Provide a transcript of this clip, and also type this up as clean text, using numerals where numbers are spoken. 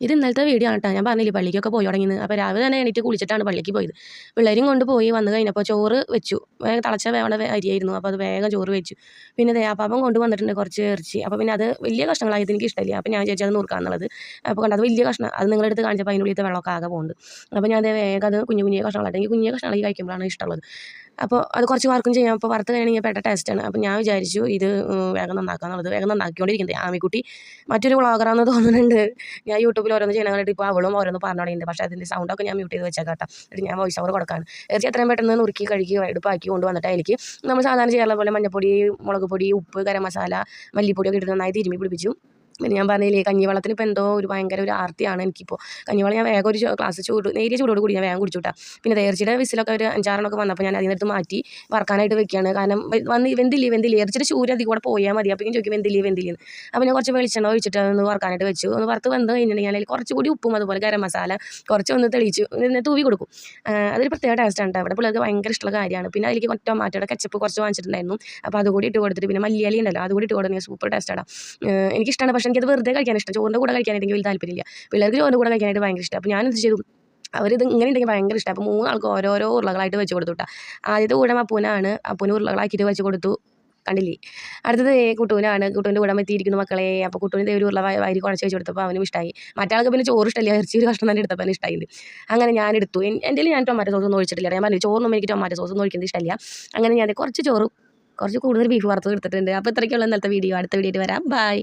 ഇത് ഇന്നലത്തെ വീഡിയോ ആണ് കേട്ടോ. ഞാൻ പറഞ്ഞില്ലേ പള്ളിക്കൊക്കെ പോയി തുടങ്ങിയെന്ന്. അപ്പോൾ രാവിലെ തന്നെ എണീറ്റ് കുളിച്ചിട്ടാണ് പള്ളിക്ക് പോയത്. പിള്ളേരും കൊണ്ട് പോയി വന്ന് കഴിഞ്ഞപ്പോൾ ചോറ് വെച്ചു. തിളച്ച വേവണ അരിയായിരുന്നു. അപ്പോൾ അത് വേഗം ചോറ് വെച്ചു. പിന്നെ തേയാപ്പാപ്പം കൊണ്ട് വന്നിട്ടുണ്ട് കുറച്ച് ഇറച്ചി. അപ്പോൾ പിന്നെ അത് വലിയ കഷ്ണങ്ങളായത് എനിക്ക് ഇഷ്ടമില്ല. അപ്പോൾ ഞാൻ വിചാരിച്ചു അത് നുറുക്കാന്നുള്ളത്. അപ്പോൾ കണ്ടത് വലിയ കഷ്ണം. അത് നിങ്ങളെടുത്ത് കാണിച്ചപ്പോൾ അതിനുള്ളിലത്തെ വെള്ളമൊക്കെ ആകെ പോകുന്നുണ്ട്. അപ്പോൾ ഞാൻ വേഗം അത് കുഞ്ഞു കുഞ്ഞു കഷ്ണങ്ങളായിട്ട് എനിക്ക് കുഞ്ഞു കഷ്ണങ്ങളായി കഴിക്കുമ്പോഴാണ് ഇഷ്ടമുള്ളത്. അപ്പോൾ അത് കുറച്ച് വർക്കും ചെയ്യാം. അപ്പോൾ വറുത്ത് കഴിഞ്ഞാൽ പെട്ട ടേസ്റ്റാണ്. അപ്പോൾ ഞാൻ വിചാരിച്ചു ഇത് വേഗം നന്നാക്കാന്നുള്ളത്. വേഗം നന്നാക്കിക്കൊണ്ടിരിക്കുന്നത്. ആമിക്കുട്ടി മറ്റൊരു വ്ളോഗറാണെന്ന് തോന്നുന്നുണ്ട്. ഞാൻ യൂട്യൂബിൽ ഓരോന്ന് ചെയ്യണം കണ്ടിട്ട് ഇപ്പോൾ അവളും ഓരോന്ന് പറഞ്ഞു തുടങ്ങിയിട്ടുണ്ട്. പക്ഷേ അതിൻ്റെ സൗണ്ടൊക്കെ ഞാൻ മ്യൂട്ട് ചെയ്ത് വെച്ചേക്കാം കേട്ടോ. എന്നിട്ട് ഞാൻ വോയിസ് ഓവർ കൊടുക്കാണ്. ഇറച്ചി എത്രയും പെട്ടെന്ന് നുറുക്കി കഴുകി എടുപ്പാക്കി കൊണ്ടുവന്നിട്ട് അതിലേക്ക് നമ്മൾ സാധാരണ ചെയ്യാറുള്ള പോലെ മഞ്ഞപ്പൊടി, മുളക് പൊടി, ഉപ്പ്, ഗരം മസാല, മല്ലിപ്പൊടിയൊക്കെ ഇട്ട് നന്നായി തിരുമ്മി പിടിപ്പിച്ചു. പിന്നെ ഞാൻ പറഞ്ഞില്ലേ കഞ്ഞിവെള്ളത്തിന് ഇപ്പോൾ എന്തോ ഒരു ഭയങ്കര ഒരു ആർത്തിയാണ് എനിക്കിപ്പോൾ. കഞ്ഞിവെള്ളം ഞാൻ വേഗം ഒരു ഗ്ലാസ് നേരിയ ചൂടോട് കൂടി ഞാൻ വേഗം കുടിച്ചുട്ടാ. പിന്നെ തേർച്ചിയുടെ വിസിലൊക്കെ ഒരു 5-6 വന്നപ്പോൾ ഞാൻ അതിനടുത്ത് മാറ്റി വറക്കാനായിട്ട് വെക്കുകയാണ്. കാരണം വെന്തില്ലേ ഇറച്ചിയുടെ ചൂര് അതിൽ കൂടെ പോയാൽ മതി. അപ്പോൾ ചോദിക്കും വെന്തില്ലേ. അപ്പോൾ ഞാൻ കുറച്ച് വെളിച്ചെണ്ണ ഒഴിച്ചിട്ട് ഒന്ന് വറക്കാനായിട്ട് വെച്ചു. ഒന്ന് വറുത്ത് വന്ന് കഴിഞ്ഞിട്ടുണ്ടെങ്കിൽ അതിൽ കുറച്ചുകൂടി ഉപ്പും അതുപോലെ ഗരം മസാല കുറച്ച് ഒന്ന് തെളിയിച്ചു തൂവി കൊടുക്കും. അതൊരു പ്രത്യേക ടേസ്റ്റാണ് കേട്ടോ. അവിടെ പിള്ളേർക്ക് ഭയങ്കര ഇഷ്ടമുള്ള കാര്യമാണ്. പിന്നെ അതിലേക്ക് ടൊമാറ്റോയുടെ കെച്ചപ്പ് കുറച്ച് വാങ്ങിച്ചിട്ടുണ്ടായിരുന്നു. അപ്പോൾ അതുകൂടി ഇട്ട് കൊടുത്തിട്ട് പിന്നെ മല്ലിയില ഉണ്ടല്ലോ അതുകൂടി ഇട്ട് കൊടുത്തെങ്കിൽ സൂപ്പർ ടേസ്റ്റാണ്. എനിക്കിഷ്ടമാണ്. പക്ഷേ എനിക്കത് വെറുതെ കഴിക്കാൻ ഇഷ്ടം. ചോറിൻ്റെ കൂടെ കഴിക്കാനായിട്ട് എനിക്ക് വലിയ താല്പര്യമില്ല. പിള്ളേർക്ക് ചോറിൻ്റെ കൂടെ കഴിക്കാനായിട്ട് ഭയങ്കര ഇഷ്ടം. അപ്പോൾ ഞാനെന്ത് ചെയ്തു, അവരിത് ഇങ്ങനെ ഉണ്ടെങ്കിൽ ഭയങ്കര ഇഷ്ടം. അപ്പോൾ 3 ആൾക്ക് ഓരോരോ ഉരുളകളായിട്ട് വെച്ച് കൊടുത്തു കേട്ടോ. ആദ്യത്തെ കൂടെ അപ്പൂന് ഉരുളകളാക്കിയിട്ട് വെച്ച് കൊടുത്തു. കണ്ടില്ലേ. അടുത്തത് കുട്ടൂനാണ്. കുട്ടൂൻ്റെ കൂടെ എത്തിയിരിക്കുന്നു മക്കളെ. അപ്പോൾ കുട്ടൂന് ഒരു ഉരുള വരി കുഴച്ച് വെച്ച് കൊടുത്തപ്പോൾ അവനും ഇഷ്ടമായി. മറ്റാൾക്ക് പിന്നെ ചോറ് ഇഷ്ടമില്ല. ഇറച്ചി ഒരു കഷ്ണം തന്നെ എടുത്തപ്പോൾ ഇഷ്ടമായില്ല. അങ്ങനെ ഞാൻ എടുത്തു. എൻ്റെ ഞാൻ ടൊമാറ്റോ സോസ് ഒന്നും ഒഴിച്ചിട്ടില്ല. ഞാൻ പറഞ്ഞു ചോറിനൊന്നും എനിക്ക് ടൊമാറ്റോ സോസ് ഒന്നും ഒഴിക്കുന്നത് ഇഷ്ടമില്ല. അങ്ങനെ ഞാൻ കുറച്ച് ചോറ് കുറച്ച് കൂടുതൽ ബീഫ് വറുത്തത് എടുത്തിട്ടുണ്ട്. അപ്പോൾ ഇത്രയ്ക്കുള്ള ഇന്നത്തെ വീഡിയോ. അടുത്ത വീഡിയോ ആയിട്ട് വരാം. ബൈ.